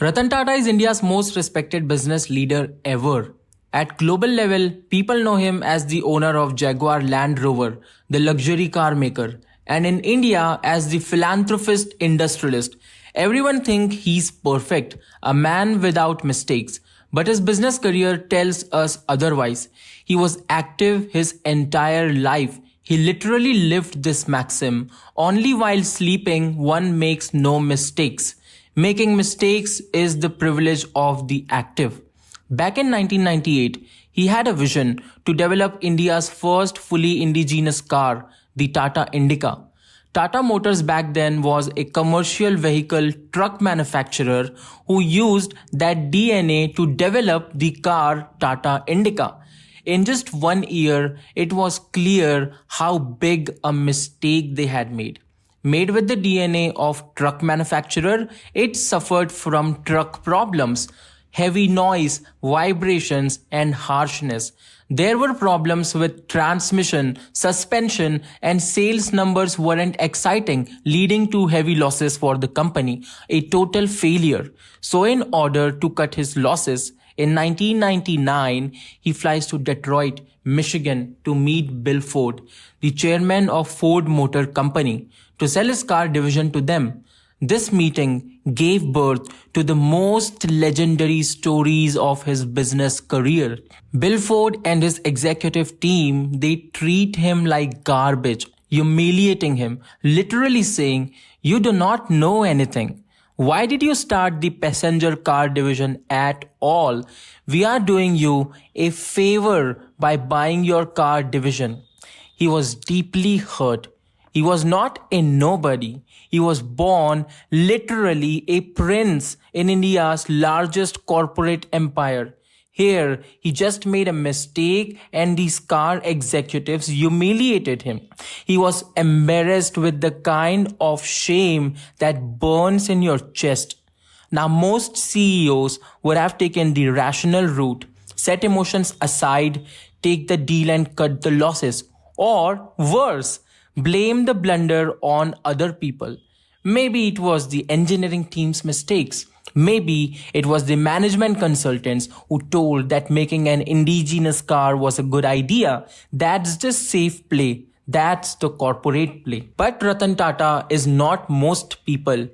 Ratan Tata is India's most respected business leader ever. At global level, people know him as the owner of Jaguar Land Rover, the luxury car maker, and in India as the philanthropist industrialist. Everyone thinks he's perfect, a man without mistakes. But his business career tells us otherwise. He was active his entire life. He literally lived this maxim: only while sleeping one makes no mistakes. Making mistakes is the privilege of the active. Back in 1998, he had a vision to develop India's first fully indigenous car, the Tata Indica. Tata Motors back then was a commercial vehicle truck manufacturer who used that DNA to develop the car Tata Indica. In just 1 year, it was clear how big a mistake they had made. Made with the DNA of truck manufacturer, it suffered from truck problems, heavy noise, vibrations and harshness. There were problems with transmission, suspension and sales numbers weren't exciting, leading to heavy losses for the company, a total failure. So in order to cut his losses, in 1999, he flies to Detroit, Michigan to meet Bill Ford, the chairman of Ford Motor Company, to sell his car division to them. This meeting gave birth to the most legendary stories of his business career. Bill Ford and his executive team, they treat him like garbage, humiliating him, literally saying, "You do not know anything. Why did you start the passenger car division at all? We are doing you a favor by buying your car division." He was deeply hurt. He was not a nobody. He was born literally a prince in India's largest corporate empire. Here, he just made a mistake and these car executives humiliated him. He was embarrassed with the kind of shame that burns in your chest. Now, most CEOs would have taken the rational route, set emotions aside, take the deal and cut the losses. Or worse, blame the blunder on other people. Maybe it was the engineering team's mistakes. Maybe it was the management consultants who told that making an indigenous car was a good idea. That's the safe play. That's the corporate play. But Ratan Tata is not most people.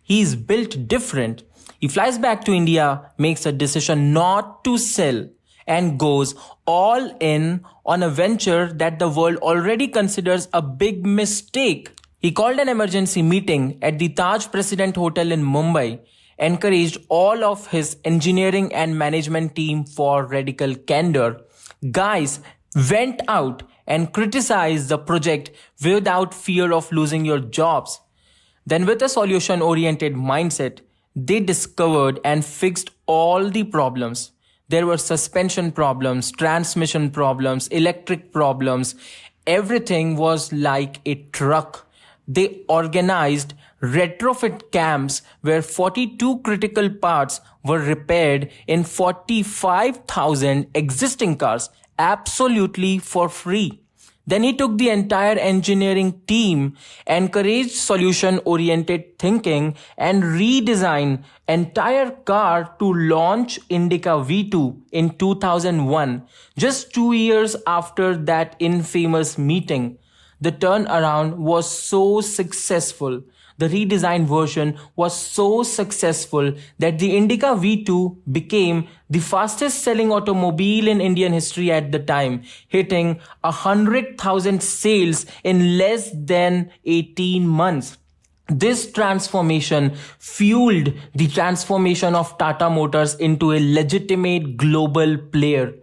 He's built different. He flies back to India, makes a decision not to sell, and goes all in on a venture that the world already considers a big mistake. He called an emergency meeting at the Taj President Hotel in Mumbai, encouraged all of his engineering and management team for radical candor. Guys, went out and criticized the project without fear of losing your jobs. Then, with a solution oriented mindset, they discovered and fixed all the problems. There were suspension problems, transmission problems, electric problems. Everything was like a truck. They organized retrofit camps where 42 critical parts were repaired in 45,000 existing cars, absolutely for free. Then he took the entire engineering team, encouraged solution-oriented thinking and redesigned entire car to launch Indica V2 in 2001, just 2 years after that infamous meeting. The turnaround was so successful. The redesigned version was so successful that the Indica V2 became the fastest selling automobile in Indian history at the time, hitting 100,000 sales in less than 18 months. This transformation fueled the transformation of Tata Motors into a legitimate global player.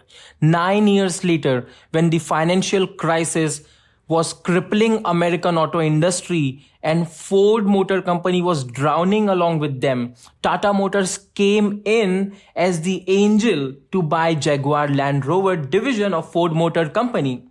9 years later, when the financial crisis was crippling American auto industry and Ford Motor Company was drowning along with them, Tata Motors came in as the angel to buy Jaguar Land Rover division of Ford Motor Company.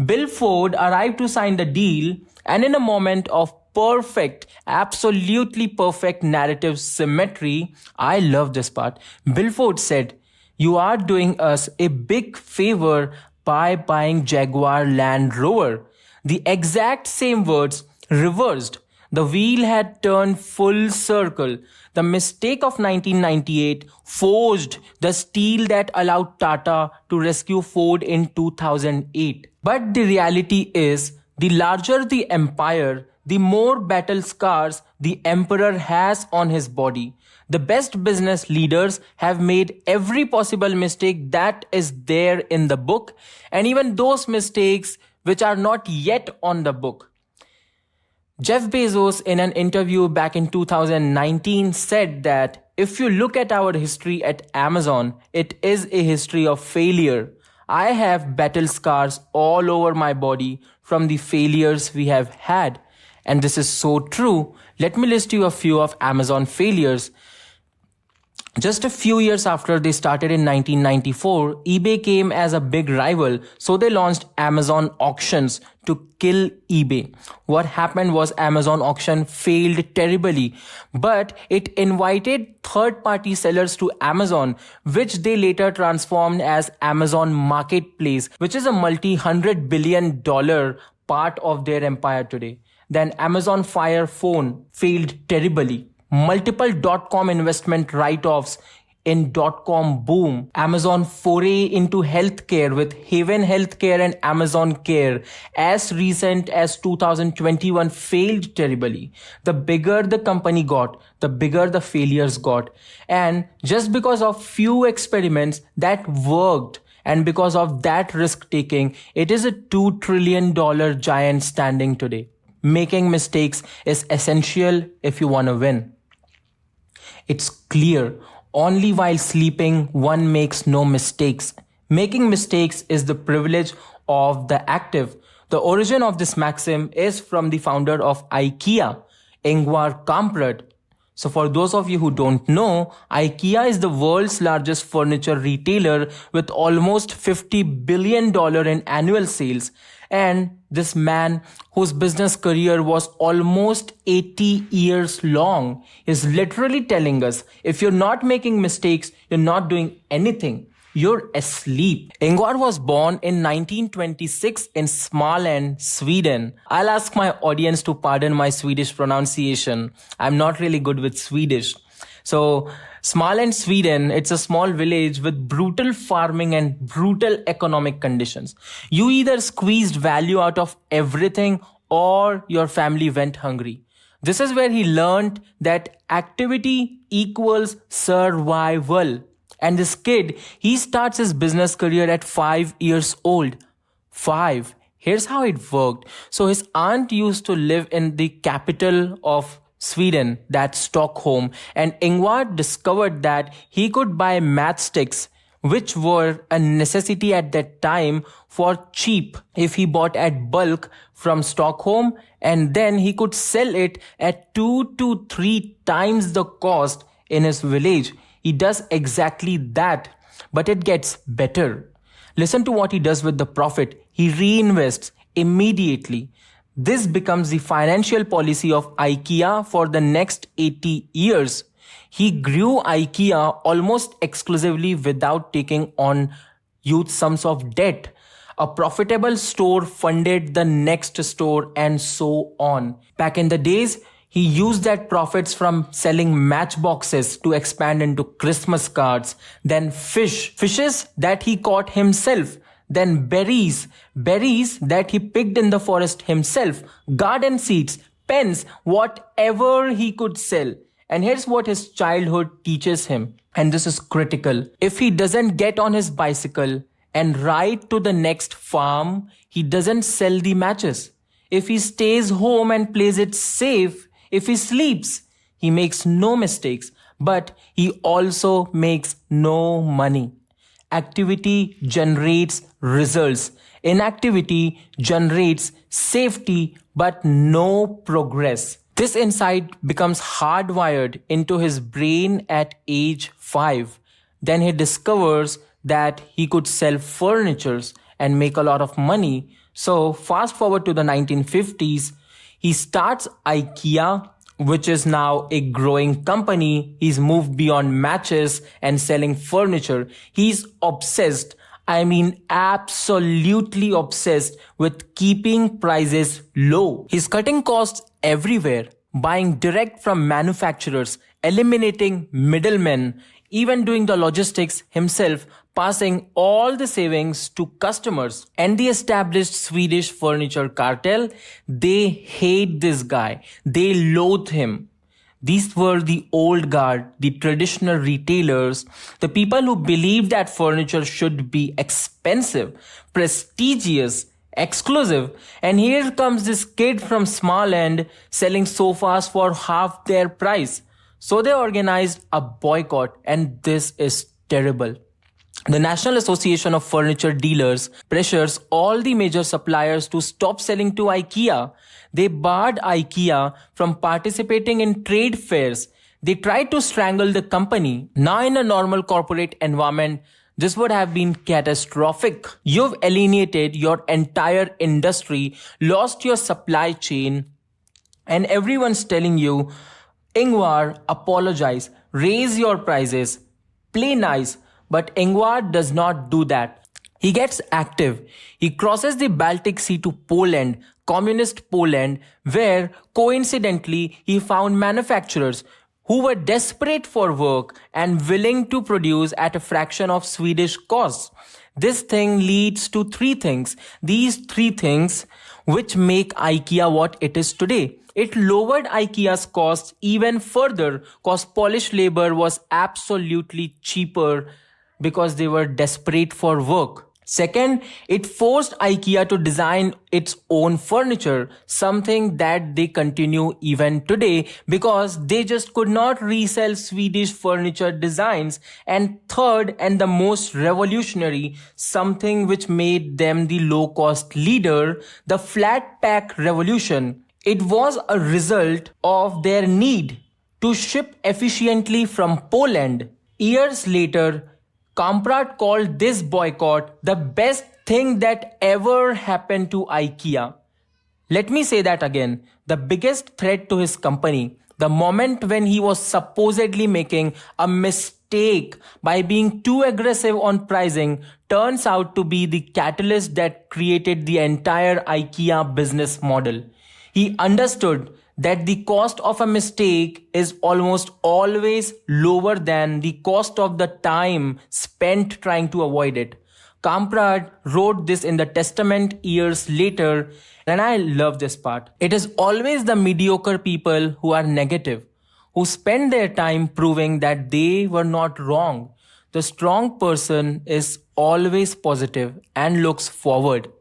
Bill Ford arrived to sign the deal, and in a moment of perfect, absolutely perfect narrative symmetry, I love this part, Bill Ford said, "You are doing us a big favor by buying Jaguar Land Rover." The exact same words reversed. The wheel had turned full circle. The mistake of 1998 forged the steel that allowed Tata to rescue Ford in 2008. But the reality is, the larger the empire, the more battle scars the emperor has on his body. The best business leaders have made every possible mistake that is there in the book, and even those mistakes which are not yet on the book. Jeff Bezos, in an interview back in 2019, said that if you look at our history at Amazon, it is a history of failure. I have battle scars all over my body from the failures we have had. And this is so true. Let me list you a few of Amazon failures. Just a few years after they started in 1994, eBay came as a big rival, so they launched Amazon Auctions to kill eBay. What happened was Amazon Auction failed terribly, but it invited third-party sellers to Amazon, which they later transformed as Amazon Marketplace, which is a multi-$100 billion part of their empire today. Then Amazon Fire Phone failed terribly. Multiple .com investment write-offs in .com boom. Amazon foray into healthcare with Haven Healthcare and Amazon Care as recent as 2021 failed terribly. The bigger the company got, the bigger the failures got. And just because of few experiments that worked, and because of that risk taking, it is a $2 trillion giant standing today. Making mistakes is essential if you want to win. It's clear, only while sleeping one makes no mistakes. Making mistakes is the privilege of the active. The origin of this maxim is from the founder of IKEA, Ingvar Kamprad. So for those of you who don't know, IKEA is the world's largest furniture retailer with almost $50 billion in annual sales. And this man, whose business career was almost 80 years long, is literally telling us, if you're not making mistakes, you're not doing anything. You're asleep. Ingvar was born in 1926 in Småland, Sweden. I'll ask my audience to pardon my Swedish pronunciation. I'm not really good with Swedish. So, Småland, Sweden, it's a small village with brutal farming and brutal economic conditions. You either squeezed value out of everything or your family went hungry. This is where he learned that activity equals survival. And this kid, he starts his business career at 5 years old. 5. Here's how it worked. So his aunt used to live in the capital of Sweden, that's Stockholm, and Ingvar discovered that he could buy matchsticks, which were a necessity at that time, for cheap if he bought at bulk from Stockholm, and then he could sell it at 2 to 3 times the cost in his village. He does exactly that, but it gets better. Listen to what he does with the profit. He reinvests immediately. This becomes the financial policy of IKEA for the next 80 years. He grew IKEA almost exclusively without taking on huge sums of debt. A profitable store funded the next store and so on. Back in the days, he used that profits from selling matchboxes to expand into Christmas cards, then fishes that he caught himself, then berries that he picked in the forest himself, garden seeds, pens, whatever he could sell. And here's what his childhood teaches him. And this is critical. If he doesn't get on his bicycle and ride to the next farm, he doesn't sell the matches. If he stays home and plays it safe, if he sleeps, he makes no mistakes, but he also makes no money. Activity generates results. Inactivity generates safety, but no progress. This insight becomes hardwired into his brain at age 5. Then he discovers that he could sell furnitures and make a lot of money. So fast forward to the 1950s, he starts IKEA, which is now a growing company. He's moved beyond matches and selling furniture. He's obsessed. I mean, absolutely obsessed with keeping prices low. He's cutting costs everywhere, buying direct from manufacturers, eliminating middlemen, even doing the logistics himself, passing all the savings to customers. And the established Swedish furniture cartel, they hate this guy. They loathe him. These were the old guard, the traditional retailers, the people who believed that furniture should be expensive, prestigious, exclusive. And here comes this kid from small end selling sofas for half their price. So they organized a boycott, and this is terrible. The National Association of Furniture Dealers pressures all the major suppliers to stop selling to IKEA. They barred IKEA from participating in trade fairs. They tried to strangle the company. Now, in a normal corporate environment, this would have been catastrophic. You've alienated your entire industry, lost your supply chain, and everyone's telling you, Ingvar, apologize, raise your prices, play nice. But Ingvar does not do that. He gets active. He crosses the Baltic Sea to Poland, communist Poland, where coincidentally he found manufacturers who were desperate for work and willing to produce at a fraction of Swedish costs. This thing leads to three things. These three things which make IKEA what it is today. It lowered IKEA's costs even further because Polish labor was absolutely cheaper because they were desperate for work. Second, it forced IKEA to design its own furniture, something that they continue even today because they just could not resell Swedish furniture designs. And third, and the most revolutionary, something which made them the low-cost leader, the flat pack revolution. It was a result of their need to ship efficiently from Poland. Years later, Kamprad called this boycott the best thing that ever happened to IKEA. Let me say that again. The biggest threat to his company, the moment when he was supposedly making a mistake by being too aggressive on pricing, turns out to be the catalyst that created the entire IKEA business model. He understood that the cost of a mistake is almost always lower than the cost of the time spent trying to avoid it. Kamprad wrote this in the Testament years later, and I love this part. It is always the mediocre people who are negative, who spend their time proving that they were not wrong. The strong person is always positive and looks forward.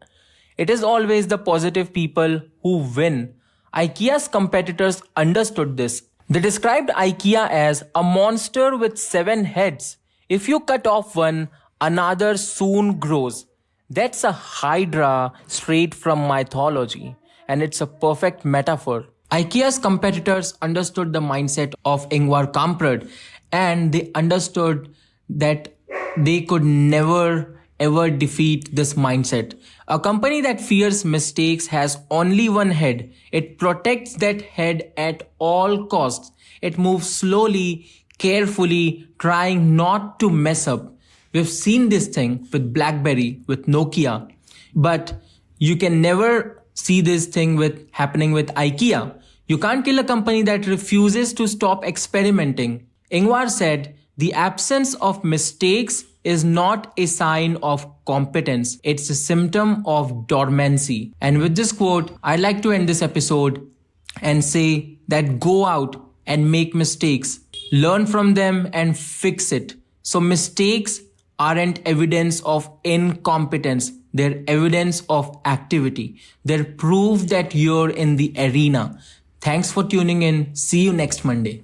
It is always the positive people who win. IKEA's competitors understood this. They described IKEA as a monster with 7 heads. If you cut off one, another soon grows. That's a hydra straight from mythology, and it's a perfect metaphor. IKEA's competitors understood the mindset of Ingvar Kamprad, and they understood that they could never ever defeat this mindset. A company that fears mistakes has only one head. It protects that head at all costs. It moves slowly, carefully, trying not to mess up. We've seen this thing with BlackBerry, with Nokia, but you can never see this thing happening with IKEA. You can't kill a company that refuses to stop experimenting. Ingvar said, "The absence of mistakes is not a sign of competence. It's a symptom of dormancy." And with this quote, I'd like to end this episode and say that go out and make mistakes, learn from them and fix it. So mistakes aren't evidence of incompetence. They're evidence of activity. They're proof that you're in the arena. Thanks for tuning in. See you next Monday.